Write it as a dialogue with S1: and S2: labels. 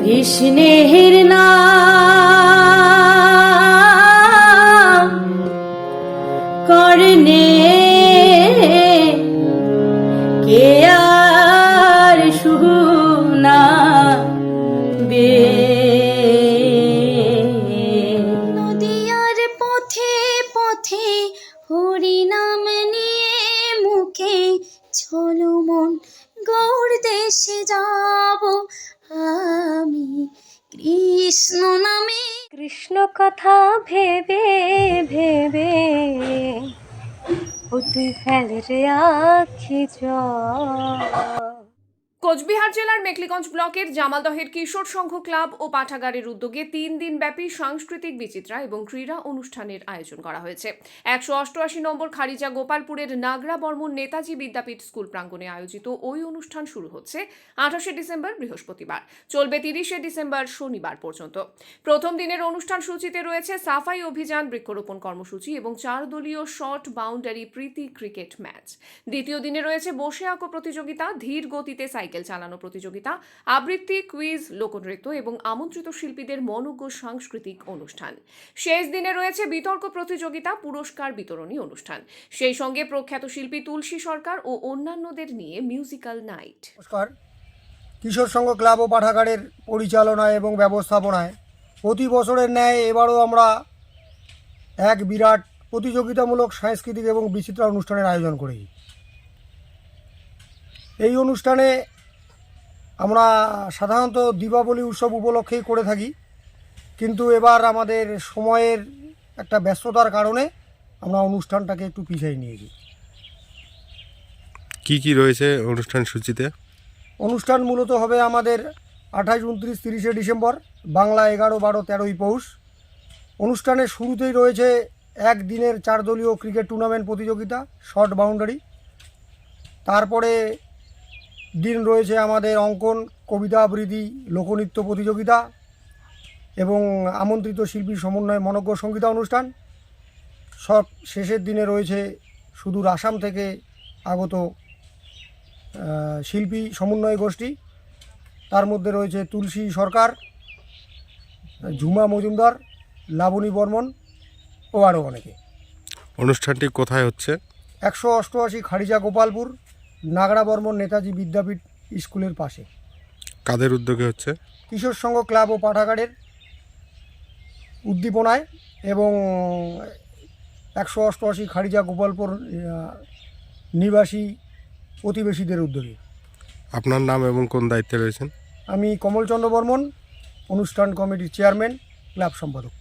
S1: কৃষ্ণের নাম করনে কে আর শুনাবে।
S2: নদিয়ার পথে পথে হরি নাম নিয়ে মুখে চলো মন গৌড় দেশে যাব আমি কৃষ্ণ নামে। কৃষ্ণ কথা ভেবে ভেবে তুই ফেলে রে আখি জল।
S3: কোচবিহার জেলার মেখলিগঞ্জ ব্লকের জামালদহের কিশোর সংঘ ক্লাব ও পাঠাগারের উদ্যোগে 3 দিনব্যাপী সাংস্কৃতিক বিচিত্রা এবং ক্রীড়া অনুষ্ঠানের আয়োজন করা হয়েছে। 188 নম্বর খারিজা গোপালপুরের নাগরা বর্মন নেতাজি বিদ্যাপীঠ স্কুল প্রাঙ্গণে আয়োজিত ওই অনুষ্ঠান শুরু হচ্ছে 28 ডিসেম্বর বৃহস্পতিবার, চলবে 30 ডিসেম্বর শনিবার পর্যন্ত। প্রথম দিনের অনুষ্ঠান সূচিতে রয়েছে সাফাই অভিযান, বৃক্ষরোপণ কর্মসূচি এবং 4 দলীয় শর্ট বাউন্ডারি প্রীতি ক্রিকেট ম্যাচ। দ্বিতীয় দিনে রয়েছে বসে আঁকো প্রতিযোগিতা, ধীর গতিতে সাইকেল চালানো প্রতিযোগিতা, আবৃত্তি, কুইজ, লোকনৃত্য এবং আমন্ত্রিত শিল্পীদের মনোজ্ঞ সাংস্কৃতিক অনুষ্ঠান। শেষ দিনে রয়েছে বিতর্ক প্রতিযোগিতা, পুরস্কার বিতরণী অনুষ্ঠান, সেই সঙ্গে প্রখ্যাত শিল্পী তুলসী সরকার ও অন্যান্যদের নিয়ে মিউজিক্যাল নাইট।
S4: নমস্কার। কিশোর সংঘ ক্লাব ও পাঠাগারের পরিচালনায় এবং ব্যবস্থাপনায় প্রতি বছরের ন্যায় এবারও আমরা এক বিরাট প্রতিযোগিতামূলক সাংস্কৃতিক এবং বিচিত্রা অনুষ্ঠানের আয়োজন করি। এই অনুষ্ঠানে আমরা সাধারণত দীপাবলি উৎসব উপলক্ষেই করে থাকি, কিন্তু এবার আমাদের সময়ের একটা ব্যস্ততার কারণে আমরা অনুষ্ঠানটাকে একটু পিছিয়ে নিয়েছি।
S5: কি রয়েছে অনুষ্ঠান সূচিতে?
S4: অনুষ্ঠান মূলত হবে আমাদের 28, 29, 30 ডিসেম্বর, বাংলা 11, 12, 13 পৌষ। অনুষ্ঠানের শুরুতেই রয়েছে একদিনের 4 দলীয় ক্রিকেট টুর্নামেন্ট প্রতিযোগিতা, শর্ট বাউন্ডারি। তারপরে দিন রয়েছে আমাদের অঙ্কন, কবিতা আবৃত্তি, লোকনৃত্য প্রতিযোগিতা এবং আমন্ত্রিত শিল্পীর সমন্বয়ে মনোজ্ঞ সঙ্গীতা অনুষ্ঠান। সব শেষের দিনে রয়েছে সুদূর আসাম থেকে আগত শিল্পী সমন্বয় গোষ্ঠী, তার মধ্যে রয়েছে তুলসী সরকার, ঝুমা মজুমদার, লাবণী বর্মন ও আরও অনেকে।
S5: অনুষ্ঠানটি কোথায় হচ্ছে?
S4: 188 খারিজা গোপালপুর, নাগরা বর্মন নেতাজি বিদ্যাপীঠ স্কুলের পাশে।
S5: কাদের উদ্যোগে হচ্ছে?
S4: কিশোর সংঘ ক্লাব ও পাঠাগারের উদ্দীপনায় এবং 188 খারিজা গোপালপুর নিবাসী প্রতিবেশীদের উদ্যোগে।
S5: আপনার নাম এবং কোন দায়িত্বে রয়েছেন?
S4: আমি কমলচন্দ্র বর্মন, অনুষ্ঠান কমিটির চেয়ারম্যান, ক্লাব সম্পাদক।